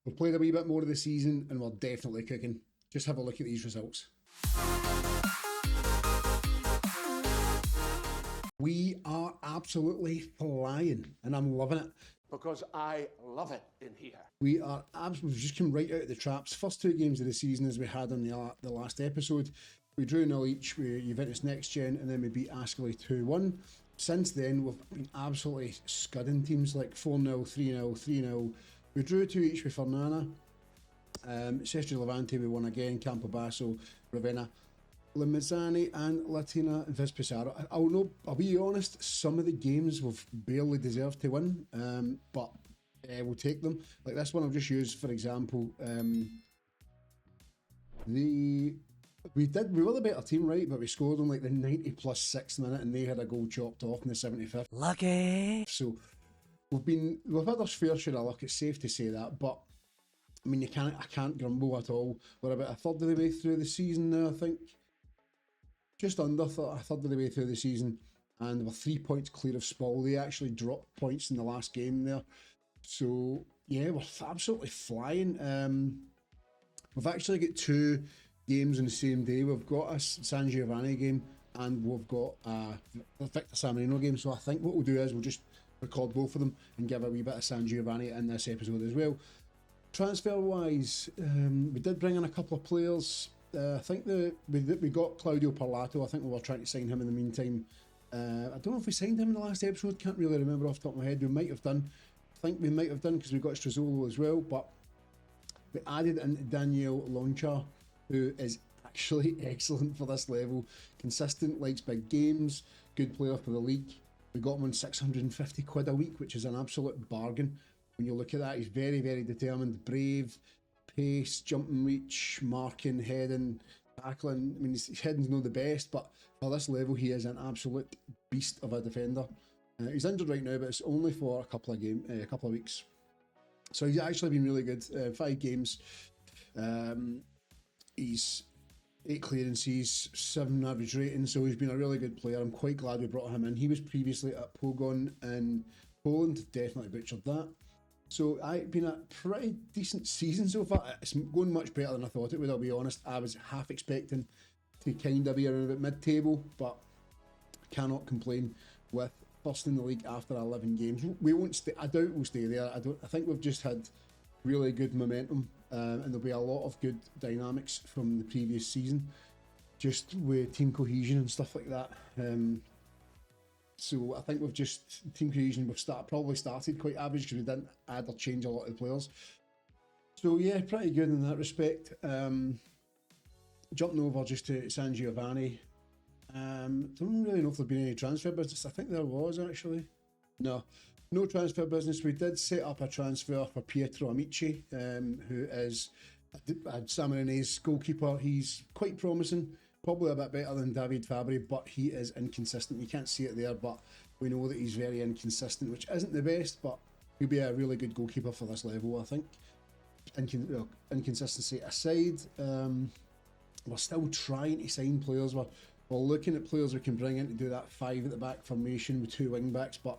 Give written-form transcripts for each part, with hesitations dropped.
We've played a wee bit more of the season and we're definitely cooking. Just have a look at these results. We are absolutely flying and I'm loving it. Because I love it in here. We are absolutely, we've just come right out of the traps. First 2 games of the season, as we had on the last episode, we drew 0 each with Juventus Next Gen, and then we beat Ascoli 2-1. Since then, we've been absolutely scudding teams like 4-0, 3-0, 3-0. We drew 2 each with Fernana. Sestri Levante, we won again. Campobasso, Ravenna, Limazzani, and Latina and Vespesaro. I'll be honest, some of the games we've barely deserved to win, but we'll take them. Like this one I've just used, for example. We were the better team, right? But we scored on like the 90+6 minute, and they had a goal chopped off in the 75th. Lucky. So we've had our fair share of luck. It's safe to say that, but I mean, I can't grumble at all. We're about a third of the way through the season now, I think. Just under a third of the way through the season, and we're 3 points clear of Spal. They actually dropped points in the last game there. So yeah, we're absolutely flying. We've actually got 2 games on the same day. We've got a San Giovanni game and we've got a Victor San Marino game. So I think what we'll do is we'll just record both of them and give a wee bit of San Giovanni in this episode as well. Transfer wise, we did bring in a couple of players. I think we got Claudio Parlato. I think we were trying to sign him in the meantime. I don't know if we signed him in the last episode. Can't really remember off the top of my head. We might have done. I think we might have done because we got Strazzolo as well. But we added in Daniel Loncha, who is actually excellent for this level. Consistent, likes big games, good player for the league. We got him on 650 quid a week, which is an absolute bargain. When you look at that, he's very, very determined, brave, pace, jumping reach, marking, heading, tackling. I mean, his heading's not the best, but for this level, he is an absolute beast of a defender. He's injured right now, but it's only for a couple of weeks. So he's actually been really good. 5 games. He's 8 clearances, 7 average rating, so he's been a really good player. I'm quite glad we brought him in. He was previously at Pogoń in Poland, definitely butchered that. So I've been a pretty decent season so far. It's going much better than I thought it would, I'll be honest. I was half expecting to kind of be around about mid-table, but cannot complain with first in the league after 11 games. We won't stay, I doubt we'll stay there. I think we've just had really good momentum, and there'll be a lot of good dynamics from the previous season, just with team cohesion and stuff like that. So I think we've just, team cohesion, probably started quite average because we didn't add or change a lot of the players. So yeah, pretty good in that respect. Jumping over just to San Giovanni. Don't really know if there's been any transfer business. I think there was actually. No transfer business. We did set up a transfer for Pietro Amici, who is San Marino's goalkeeper. He's quite promising. Probably a bit better than David Fabri, but he is inconsistent. You can't see it there, but we know that he's very inconsistent, which isn't the best, but he'll be a really good goalkeeper for this level, I think. Inconsistency aside, we're still trying to sign players. We're looking at players we can bring in to do that 5 at the back formation with 2 wing backs, but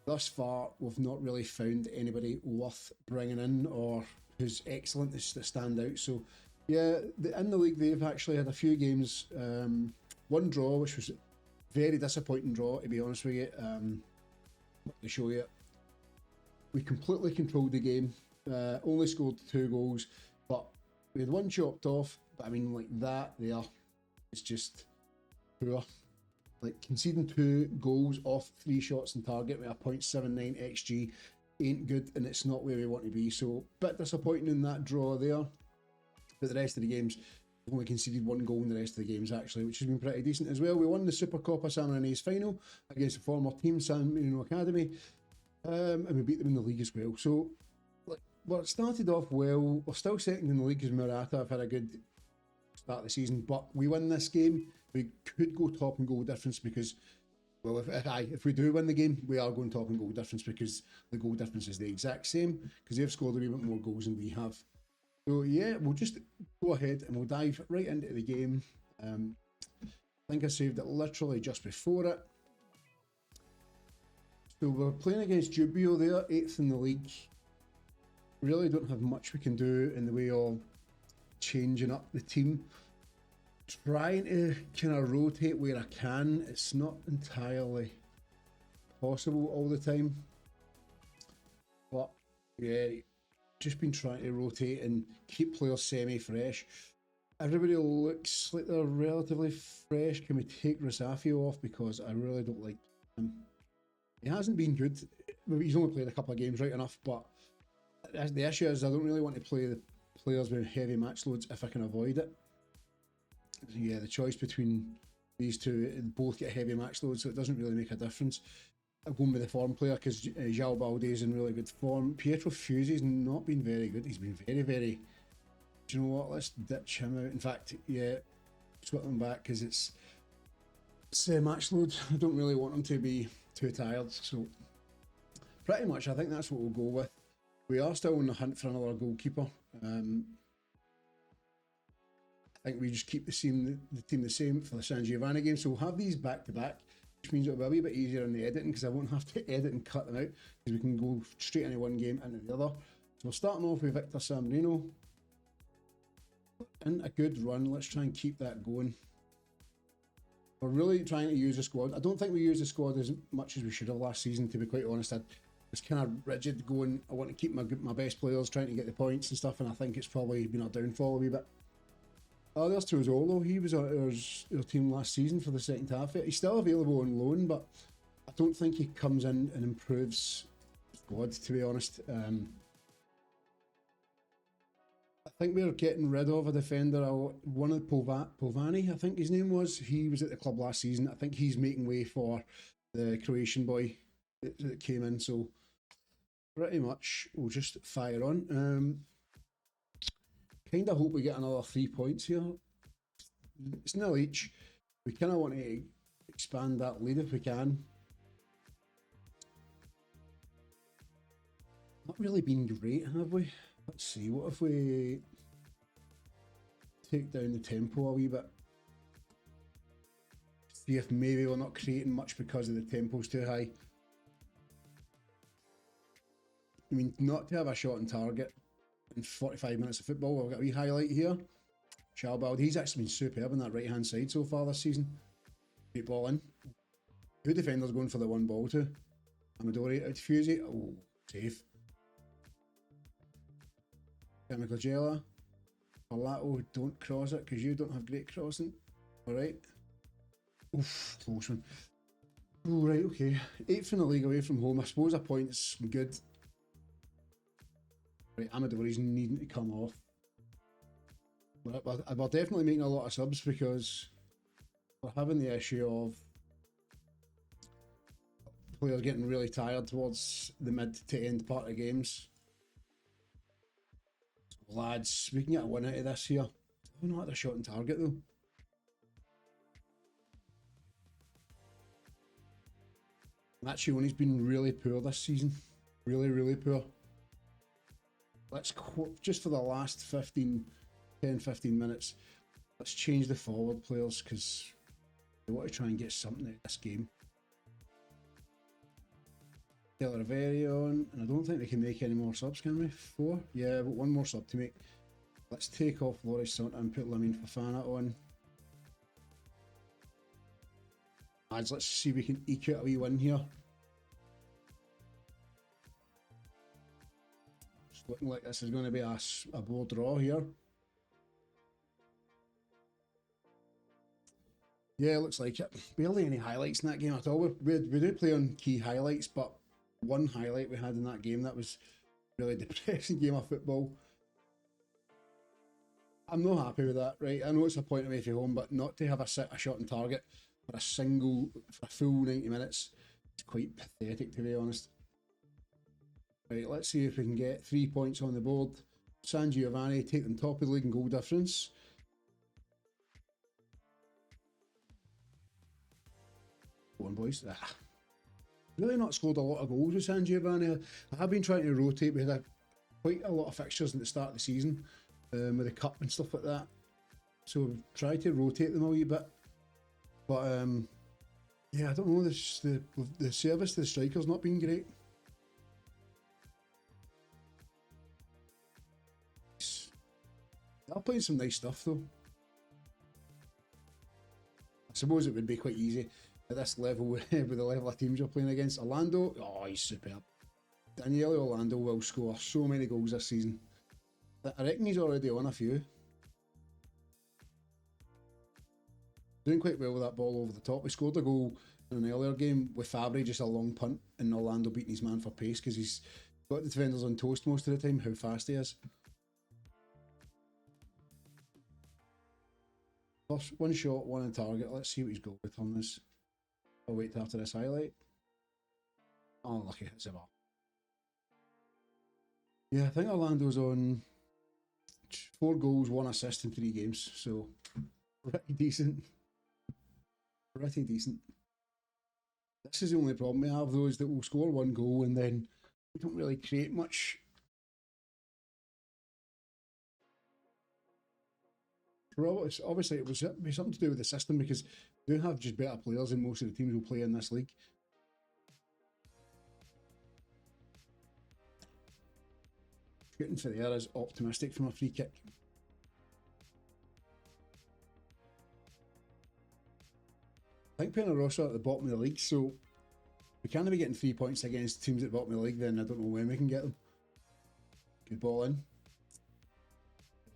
thus far we've not really found anybody worth bringing in or who's excellent to stand out. So yeah, in the league they've actually had a few games, 1 draw, which was a very disappointing draw, to be honest with you. To show you, we completely controlled the game, only scored 2 goals, but we had 1 chopped off. But I mean, like that there, it's just poor. Like conceding 2 goals off 3 shots on target with a 0.79 XG ain't good, and it's not where we want to be. So bit disappointing in that draw there. But the rest of the games, we've only conceded 1 goal in the rest of the games actually, which has been pretty decent as well. We won the Supercoppa San Marino's final against a former team, San Marino Academy, and we beat them in the league as well. So like, it started off well. We're still second in the league because Murata have had a good start of the season, but we win this game, we could go top in goal difference because, well, if we do win the game, we are going top in goal difference because the goal difference is the exact same because they've scored a wee bit more goals than we have. So yeah, we'll just go ahead and we'll dive right into the game. I think I saved it literally just before it. So we're playing against Jubio there, 8th in the league. really don't have much we can do in the way of changing up the team. Trying to kind of rotate where I can, it's not entirely possible all the time. But yeah, just been trying to rotate and keep players semi-fresh. Everybody looks like they're relatively fresh. Can we take Rosafio off, because I really don't like him. He hasn't been good. He's only played a couple of games, right enough, but the issue is I don't really want to play the players with heavy match loads if I can avoid it. So yeah, the choice between these two, both get heavy match loads, so it doesn't really make a difference. I'm going with the form player because João Balde is in really good form. Pietro Fusi's not been very good. He's been very, very... Do you know what? Let's ditch him out. In fact, yeah, swap him back because it's match load. I don't really want him to be too tired. So pretty much, I think that's what we'll go with. We are still on the hunt for another goalkeeper. I think we just keep the team the same for the San Giovanni game. So we'll have these back to back, which means it'll be a wee bit easier in the editing because I won't have to edit and cut them out because we can go straight into one game into the other. So we're starting off with Victor San Marino. In a good run, let's try and keep that going. We're really trying to use the squad. I don't think we used the squad as much as we should have last season, to be quite honest. I was kind of rigid going, I want to keep my best players, trying to get the points and stuff, and I think it's probably been our downfall a wee bit. Oh, there's Turzolo. He was our team last season for the second half. He's still available on loan, but I don't think he comes in and improves the squad, to be honest. I think we're getting rid of a defender, one of Povani, I think his name was. He was at the club last season. I think he's making way for the Croatian boy that came in, so pretty much we'll just fire on. Kind of hope we get another 3 points here. It's nil each. We kind of want to expand that lead if we can. Not really been great, have we? Let's see, what if we take down the tempo a wee bit? See if maybe we're not creating much because of the tempo's too high. I mean, not to have a shot on target in 45 minutes of football. We've got a wee highlight here. João Balde, he's actually been superb on that right hand side so far this season. Great ball in. Two defenders going for the one ball too. Amadori out to Fusi. Oh, safe. Chemical Gela. Palato, don't cross it because you don't have great crossing. Alright. Oof, close one. Oh, right, okay. 8th in the league away from home. I suppose a point's good. Right, Amadori's needing to come off. We're definitely making a lot of subs because we're having the issue of players getting really tired towards the mid to end part of games. So lads, we can get a win out of this here. We're not at a shot on target though. Machioni's been really poor this season. Really, really poor. Let's, just for the last 10-15 minutes, let's change the forward players because we want to try and get something out of this game. Taylor Riveri on, and I don't think we can make any more subs, can we? 4? Yeah, but one more sub to make. Let's take off Loris Santa and put Lamine Fofana on. Lads, let's see if we can eke out a wee win here. It's looking like this is going to be a bore draw here. Yeah, looks like it. Barely any highlights in that game at all. We do play on key highlights, but one highlight we had in that game, that was a really depressing game of football. I'm not happy with that, right? I know it's a point away from home, but not to have a shot on target for a full 90 minutes, it's quite pathetic, to be honest. Right, let's see if we can get 3 points on the board. San Giovanni take them top of the league in goal difference. Go on, boys. Really not scored a lot of goals with San Giovanni. I have been trying to rotate. We had quite a lot of fixtures at the start of the season with the cup and stuff like that. So we've tried to rotate them a wee bit. But yeah, I don't know, the service to the striker's not been great. They're playing some nice stuff though. I suppose it would be quite easy at this level with the level of teams you're playing against. Orlando, oh, he's superb. Daniele Orlando will score so many goals this season. I reckon he's already on a few. Doing quite well with that ball over the top. He scored a goal in an earlier game with Fabry, just a long punt, and Orlando beating his man for pace because he's got the defenders on toast most of the time, how fast he is. First, one shot, one on target. Let's see what his goal return is. I'll wait after this highlight. Oh, lucky hits the ball. Yeah, I think Orlando's on 4 goals, 1 assist in 3 games, so pretty decent. Pretty decent. This is the only problem we have, though, is that we'll score 1 goal and then we don't really create much. Obviously, it was something to do with the system because we do have just better players than most of the teams will play in this league. Shooting for the air is optimistic from a free kick. I think Penarrosa are at the bottom of the league, so we can't be getting 3 points against teams at the bottom of the league, then I don't know when we can get them. Good ball in.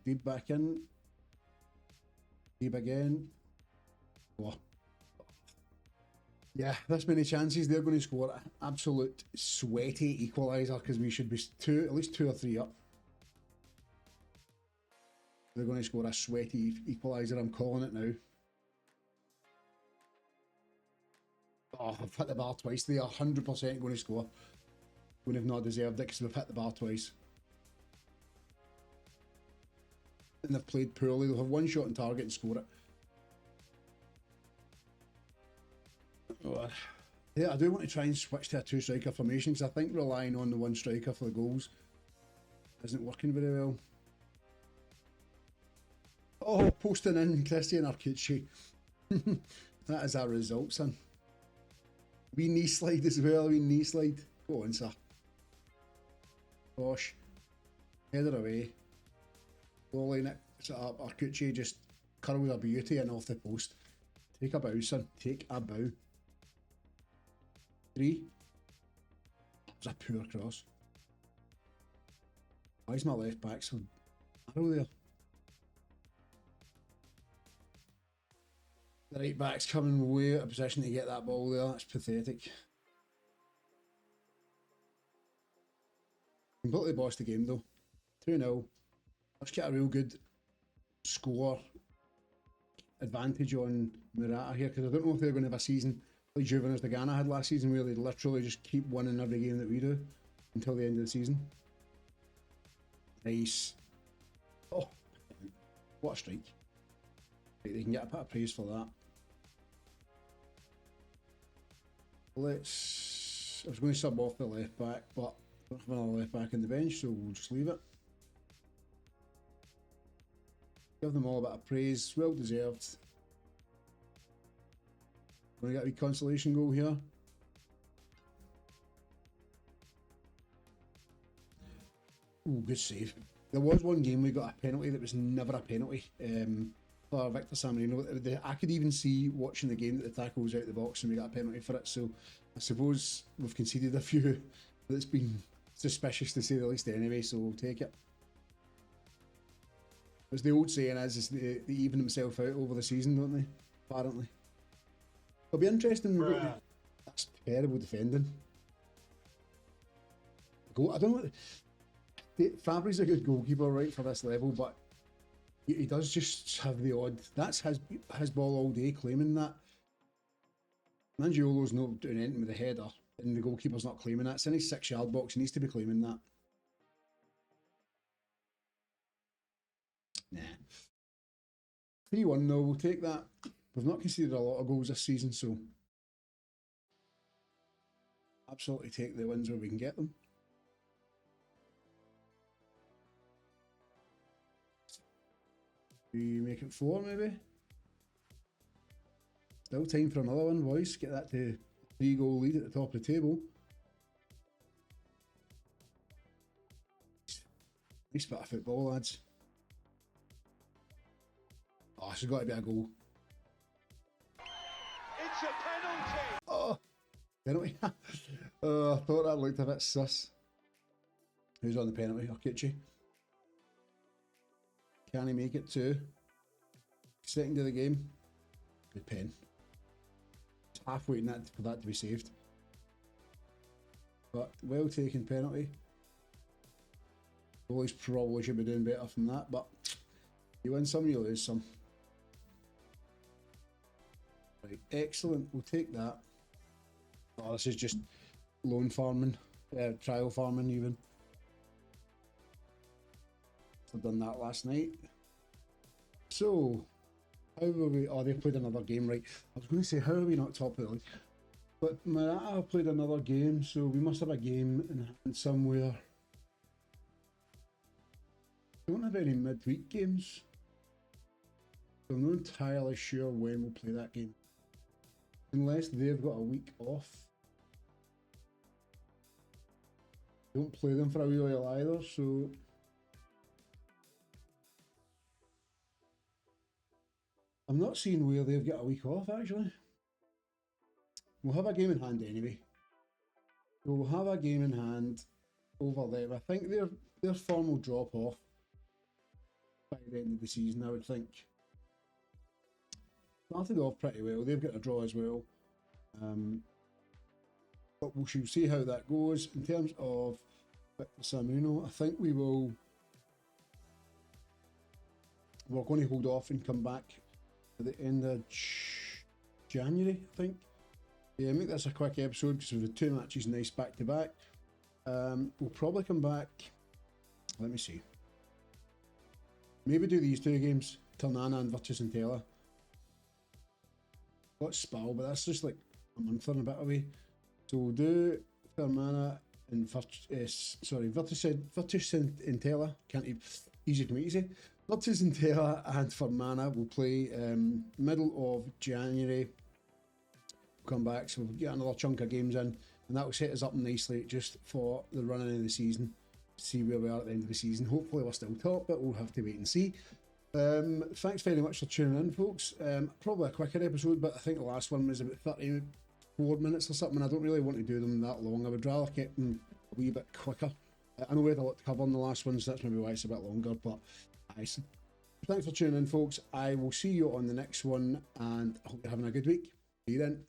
Deep back in. Deep again. Oh. Yeah, this many chances, they're going to score an absolute sweaty equaliser because we should be at least 2 or 3 up. They're going to score a sweaty equaliser, I'm calling it now. Oh, I've hit the bar twice. They are 100% going to score. We have not deserved it because we've hit the bar twice. And they've played poorly. They'll have 1 shot on target and score it. Oh, yeah, I do want to try and switch to a 2-striker formation because I think relying on the 1 striker for the goals isn't working very well. Oh, posting in Christian Arcucci. That is our result, son. We knee slide as well, we knee slide. Go on, sir. Gosh. Header away. Low line it, set up. Arcucci just curled a beauty in off the post. Take a bow, son. Take a bow. 3. That was a poor cross. Why is my left back so narrow there? The right back's coming way out of position to get that ball there. That's pathetic. Completely bossed the game though. 2-0. Let's get a real good score advantage on Murata here because I don't know if they're going to have a season like Juventus de Ghana had last season where they literally just keep winning every game that we do until the end of the season. Nice. Oh, what a strike. Right, they can get a bit of praise for that. I was going to sub off the left back, but I don't have another left back in the bench, so we'll just leave it. Give them all a bit of praise, well deserved. Going to get a wee consolation goal here. Ooh, good save. There was one game we got a penalty that was never a penalty for Victor San Marino. I could even see watching the game that the tackle was out the box and we got a penalty for it. So I suppose we've conceded a few that's been suspicious to say the least anyway, so we'll take it. As the old saying is they even themselves out over the season, don't they? Apparently. It'll be interesting. That's terrible defending. I don't know. Fabry's a good goalkeeper, right, for this level, but he does just have the odd. That's his ball all day, claiming that. Mangiolo's not doing anything with the header, and the goalkeeper's not claiming that. It's in his 6-yard box, he needs to be claiming that. Nah. 3-1 though, we'll take that. We've not conceded a lot of goals this season, so absolutely take the wins where we can get them. We make it 4 maybe? Still time for another one, boys. Get that to 3-goal lead at the top of the table. Nice bit of football, lads. Oh, this has got to be a goal. It's a penalty. Oh, penalty. Oh, I thought that looked a bit sus. Who's on the penalty? Okichi. Can he make it to second of the game? Good pen. It's half waiting for that to be saved. But well taken penalty. Goalies probably should be doing better than that, but you win some, you lose some. Right, excellent. We'll take that. Oh, this is just loan farming, trial farming even. I've done that last night. So, how were we? Oh, they played another game, right? I was going to say, how are we not top of the league? But Murata played another game, so we must have a game in hand somewhere. Don't have any midweek games. So I'm not entirely sure when we'll play that game. Unless they've got a week off. Don't play them for a wee while either, so... I'm not seeing where they've got a week off, actually. We'll have a game in hand anyway. We'll have a game in hand over there. I think their form will drop off by the end of the season, I would think. Started off pretty well. They've got a draw as well. But we shall see how that goes. In terms of San Marino, I think we're going to hold off and come back at the end of January, I think. Yeah, make this a quick episode because we've had 2 matches nice back to back. We'll probably come back. Let me see. Maybe do these 2 games, Ternana and Virtus Entella. Got Spal, but that's just like a month and a bit away. So we'll do Ternana and Virtus Entella. Can't even, easy for me to say. Virtus Entella and Fermanagh will play middle of January. Come back, so we'll get another chunk of games in, and that will set us up nicely just for the running of the season. See where we are at the end of the season. Hopefully we're still top, but we'll have to wait and see. Thanks very much for tuning in, folks. Probably a quicker episode, but I think the last one was about 34 minutes or something. I don't really want to do them that long. I would rather keep them a wee bit quicker. I know we had a lot to cover on the last one, so that's maybe why it's a bit longer, but nice. Thanks for tuning in, folks. I will see you on the next one, and I hope you're having a good week. See you then.